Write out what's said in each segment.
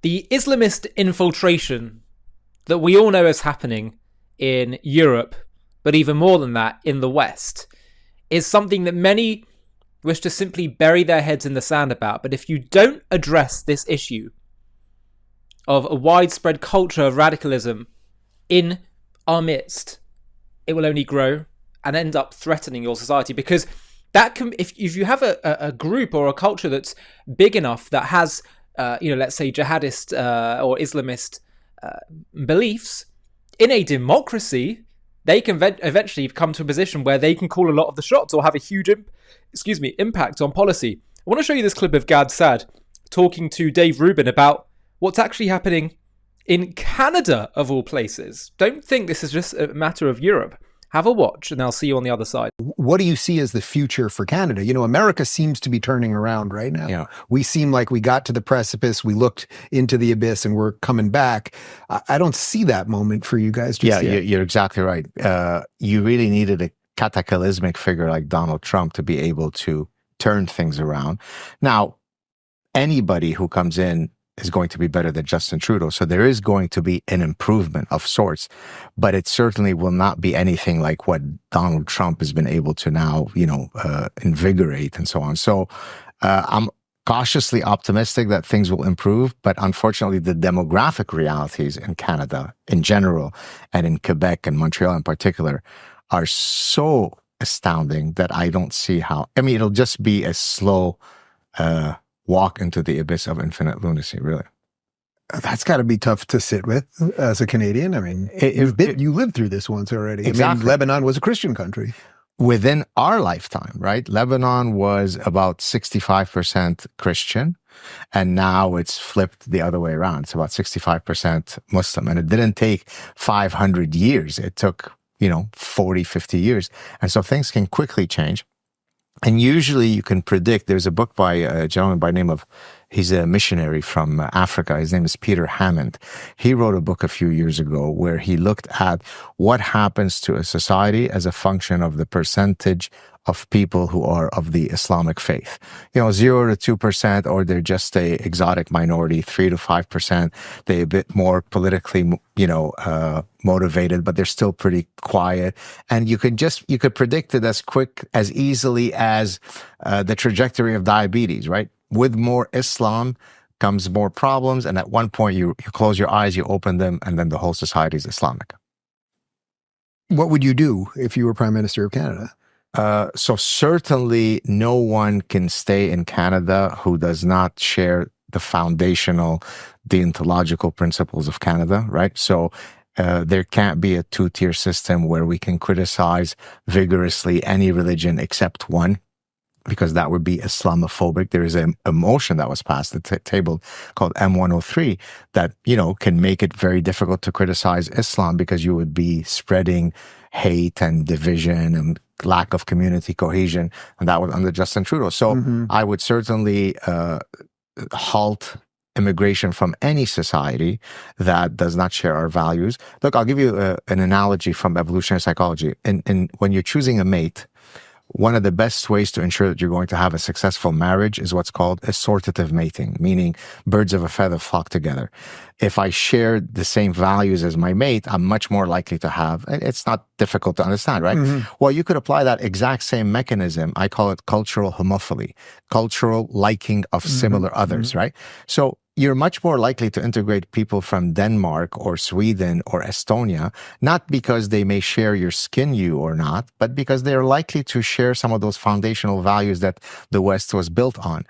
The Islamist infiltration that we all know is happening in Europe, but even more than that, in the West, is something that many wish to simply bury their heads in the sand about. But if you don't address this issue of a widespread culture of radicalism in our midst, it will only grow and end up threatening your society. Because that can, if you have a group or a culture that's big enough that has, let's say jihadist or Islamist beliefs, in a democracy, they can eventually come to a position where they can call a lot of the shots or have a huge impact on policy. I want to show you this clip of Saad talking to Dave Rubin about what's actually happening in Canada, of all places. Don't think this is just a matter of Europe. Have a watch, and I'll see you on the other side. What do you see as the future for Canada? You know, America seems to be turning around right now. Yeah. We seem like we got to the precipice, we looked into the abyss, and we're coming back. I don't see that moment for you guys just yet. You're exactly right. You really needed a cataclysmic figure like Donald Trump to be able to turn things around. Now, anybody who comes in is going to be better than Justin Trudeau. So there is going to be an improvement of sorts, but it certainly will not be anything like what Donald Trump has been able to now, invigorate and so on. So I'm cautiously optimistic that things will improve, but unfortunately the demographic realities in Canada in general and in Quebec and Montreal in particular are so astounding that I don't see how. I mean, it'll just be a slow walk into the abyss of infinite lunacy, really. That's got to be tough to sit with as a Canadian. I mean, you lived through this once already. Exactly. I mean, Lebanon was a Christian country. Within our lifetime, right? Lebanon was about 65% Christian, and now it's flipped the other way around. It's about 65% Muslim, and it didn't take 500 years. It took, 40, 50 years. And so things can quickly change. And usually you can predict. There's a book by a gentleman by the name of, he's a missionary from Africa. His name is Peter Hammond. He wrote a book a few years ago where he looked at what happens to a society as a function of the percentage of people who are of the Islamic faith. 0 to 2%, or they're just a exotic minority, 3 to 5%. They're a bit more politically, motivated, but they're still pretty quiet. And you could predict it as easily as the trajectory of diabetes, right? With more Islam comes more problems. And at one point you close your eyes, you open them, and then the whole society is Islamic. What would you do if you were Prime Minister of Canada? So certainly no one can stay in Canada who does not share the foundational deontological principles of Canada, right? So there can't be a two-tier system where we can criticize vigorously any religion except one, because that would be Islamophobic. There is a motion that was passed at the table called M103 that, can make it very difficult to criticize Islam because you would be spreading hate and division and lack of community cohesion, and that was under Justin Trudeau. So I would certainly halt immigration from any society that does not share our values. Look, I'll give you an analogy from evolutionary psychology. When you're choosing a mate, one of the best ways to ensure that you're going to have a successful marriage is what's called assortative mating, meaning birds of a feather flock together. If I share the same values as my mate, I'm much more likely to have, it's not difficult to understand, right? Well, you could apply that exact same mechanism. I call it cultural homophily, cultural liking of similar others, right? So you're much more likely to integrate people from Denmark or Sweden or Estonia, not because they may share your skin hue or not, but because they're likely to share some of those foundational values that the West was built on.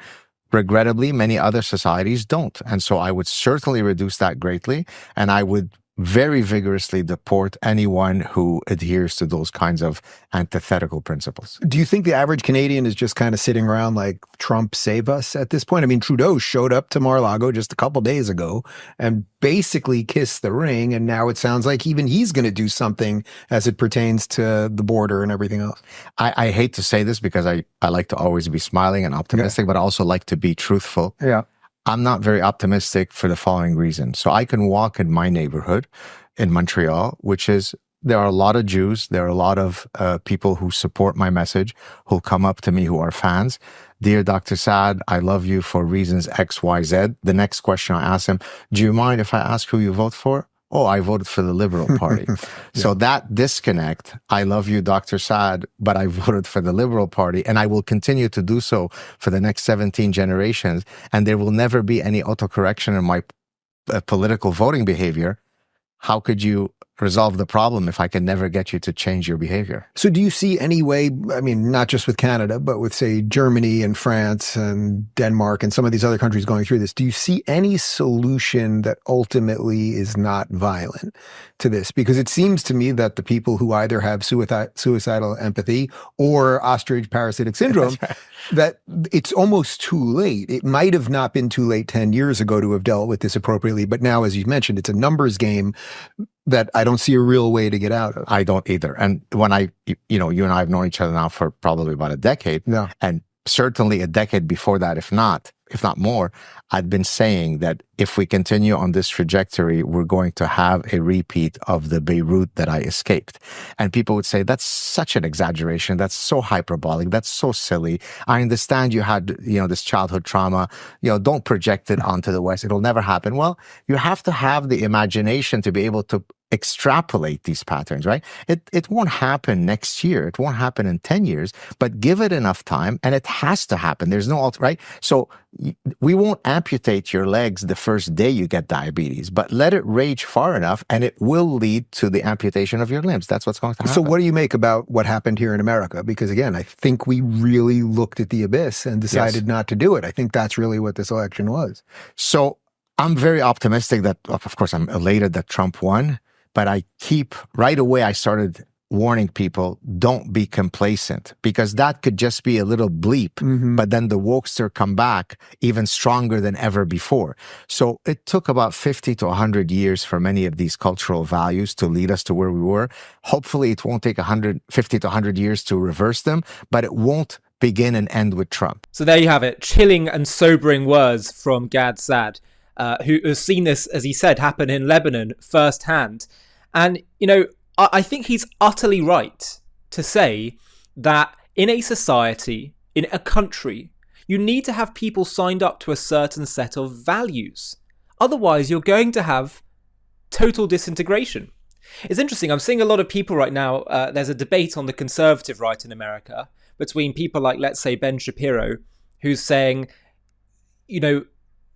Regrettably, many other societies don't. And so I would certainly reduce that greatly, and I would very vigorously deport anyone who adheres to those kinds of antithetical principles. Do you think the average Canadian is just kind of sitting around like, Trump save us at this point? I mean, Trudeau showed up to Mar-a-Lago just a couple days ago and basically kissed the ring, and now it sounds like even he's going to do something as it pertains to the border and everything else. I hate to say this because I like to always be smiling and optimistic, but I also like to be truthful. Yeah. I'm not very optimistic for the following reason. So I can walk in my neighborhood in Montreal, which is there are a lot of Jews. There are a lot of people who support my message, who'll come up to me, who are fans. Dear Dr. Saad, I love you for reasons X, Y, Z. The next question I ask him, do you mind if I ask who you vote for? Oh, I voted for the Liberal Party. Yeah. So that disconnect, I love you, Dr. Saad, but I voted for the Liberal Party, and I will continue to do so for the next 17 generations. And there will never be any autocorrection in my political voting behavior. How could you resolve the problem if I can never get you to change your behavior? So do you see any way, I mean, not just with Canada, but with, say, Germany and France and Denmark and some of these other countries going through this, do you see any solution that ultimately is not violent to this? Because it seems to me that the people who either have suicidal empathy or ostrich parasitic syndrome, that it's almost too late. It might have not been too late 10 years ago to have dealt with this appropriately, but now, as you mentioned, it's a numbers game that I don't see a real way to get out of. I don't either. And when you and I have known each other now for probably about a decade, and certainly a decade before that, if not more, I'd been saying that if we continue on this trajectory, we're going to have a repeat of the Beirut that I escaped. And people would say, that's such an exaggeration. That's so hyperbolic. That's so silly. I understand you had, this childhood trauma. Don't project it onto the West. It'll never happen. Well, you have to have the imagination to be able to extrapolate these patterns, right? It won't happen next year. It won't happen in 10 years, but give it enough time and it has to happen. There's no right? So we won't amputate your legs the first day you get diabetes, but let it rage far enough and it will lead to the amputation of your limbs. That's what's going to happen. So what do you make about what happened here in America? Because again, I think we really looked at the abyss and decided not to do it. I think that's really what this election was. So I'm very optimistic that, of course, I'm elated that Trump won. But right away, I started warning people, don't be complacent, because that could just be a little bleep. But then the wokester come back even stronger than ever before. So it took about 50 to 100 years for many of these cultural values to lead us to where we were. Hopefully, it won't take 50 to 100 years to reverse them, but it won't begin and end with Trump. So there you have it. Chilling and sobering words from Gad Saad, who has seen this, as he said, happen in Lebanon firsthand. And, I think he's utterly right to say that in a society, in a country, you need to have people signed up to a certain set of values. Otherwise, you're going to have total disintegration. It's interesting. I'm seeing a lot of people right now. There's a debate on the conservative right in America between people like, let's say, Ben Shapiro, who's saying,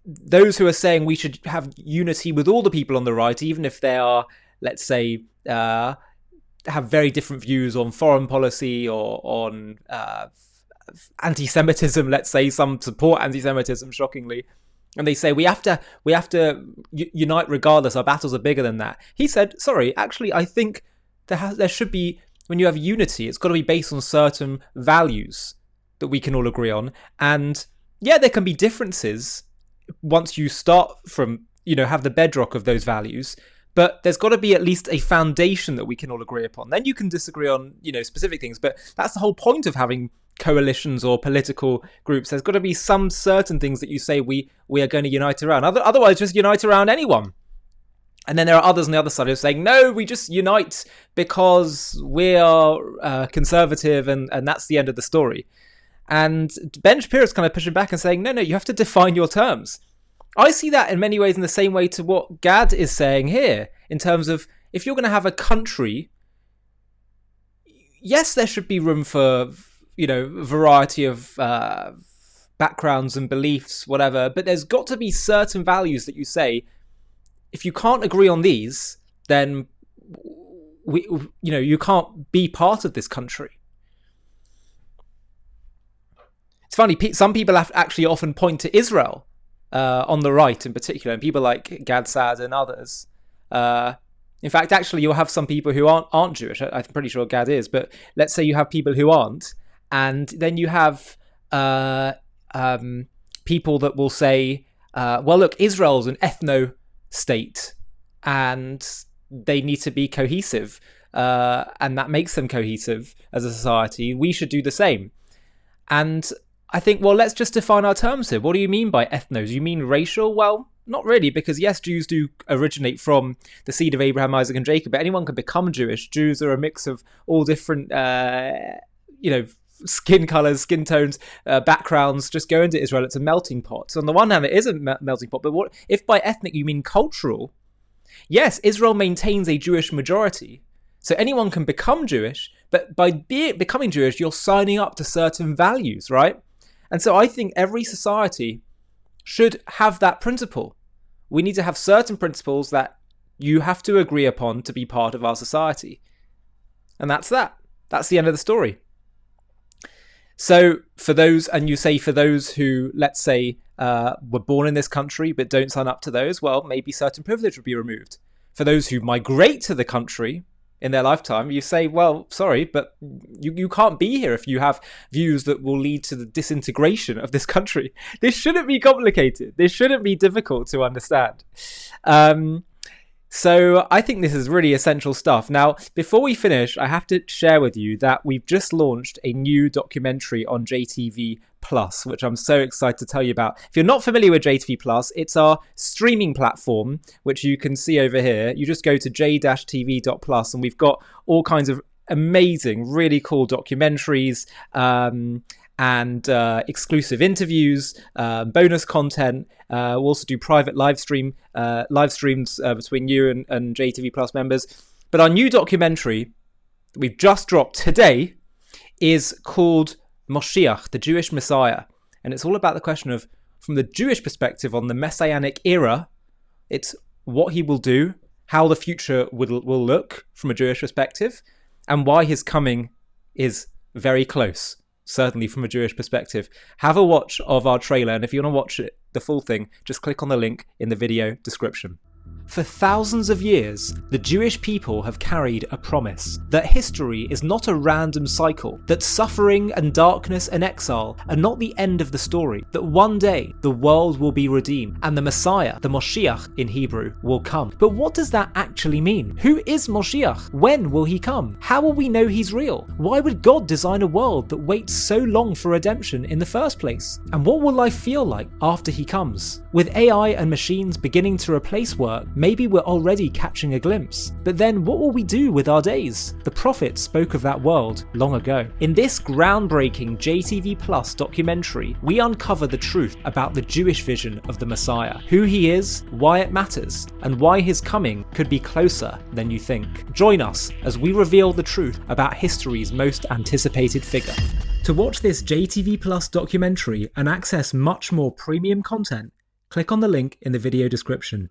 those who are saying we should have unity with all the people on the right, even if they are, let's say, have very different views on foreign policy or on anti-Semitism. Let's say some support anti-Semitism, shockingly, and they say we have to unite regardless. Our battles are bigger than that. He said, "Sorry, actually, I think there should be, when you have unity, it's got to be based on certain values that we can all agree on. And yeah, there can be differences once you start from have the bedrock of those values." But there's got to be at least a foundation that we can all agree upon. Then you can disagree on, specific things. But that's the whole point of having coalitions or political groups. There's got to be some certain things that you say we are going to unite around. Otherwise, just unite around anyone. And then there are others on the other side who are saying, no, we just unite because we are conservative and that's the end of the story. And Ben Shapiro's kind of pushing back and saying, no, you have to define your terms. I see that in many ways in the same way to what Gad is saying here, in terms of if you're going to have a country, yes, there should be room for, variety of backgrounds and beliefs, whatever, but there's got to be certain values that you say, if you can't agree on these, then you can't be part of this country. It's funny, some people actually often point to Israel on the right in particular, and people like Gad Saad and others. In fact, actually, you'll have some people who aren't Jewish. I'm pretty sure Gad is, but let's say you have people who aren't, and then you have people that will say, well, look, Israel's an ethno-state, and they need to be cohesive, and that makes them cohesive as a society. We should do the same. And I think, well, let's just define our terms here. What do you mean by ethnos? You mean racial? Well, not really, because yes, Jews do originate from the seed of Abraham, Isaac, and Jacob, but anyone can become Jewish. Jews are a mix of all different, skin colors, skin tones, backgrounds. Just go into Israel, it's a melting pot. So on the one hand, it is a melting pot, but what if by ethnic you mean cultural? Yes, Israel maintains a Jewish majority. So anyone can become Jewish, but by becoming Jewish, you're signing up to certain values, right? And so I think every society should have that principle. We need to have certain principles that you have to agree upon to be part of our society. And that's that. That's the end of the story. So for those who, let's say, were born in this country but don't sign up to those, well, maybe certain privilege would be removed. For those who migrate to the country in their lifetime, you say, well, sorry, but you can't be here if you have views that will lead to the disintegration of this country. This shouldn't be complicated. This shouldn't be difficult to understand. So I think this is really essential stuff. Now, before we finish, I have to share with you that we've just launched a new documentary on JTV Plus, which I'm so excited to tell you about. If you're not familiar with JTV Plus, it's our streaming platform, which you can see over here. You just go to j-tv.plus and we've got all kinds of amazing, really cool documentaries, and exclusive interviews, bonus content. We'll also do private live streams between you and JTV Plus members. But our new documentary that we've just dropped today is called Moshiach, the Jewish Messiah. And it's all about the question of, from the Jewish perspective on the Messianic era, it's what he will do, how the future will look from a Jewish perspective, and why his coming is very close. Certainly from a Jewish perspective. Have a watch of our trailer, and if you want to watch it, the full thing, just click on the link in the video description. For thousands of years, the Jewish people have carried a promise that history is not a random cycle, that suffering and darkness and exile are not the end of the story, that one day the world will be redeemed and the Messiah, the Moshiach in Hebrew, will come. But what does that actually mean? Who is Moshiach? When will he come? How will we know he's real? Why would God design a world that waits so long for redemption in the first place? And what will life feel like after he comes? With AI and machines beginning to replace work, maybe we're already catching a glimpse. But then what will we do with our days? The prophets spoke of that world long ago. In this groundbreaking JTV Plus documentary, we uncover the truth about the Jewish vision of the Messiah, who he is, why it matters, and why his coming could be closer than you think. Join us as we reveal the truth about history's most anticipated figure. To watch this JTV Plus documentary and access much more premium content, click on the link in the video description.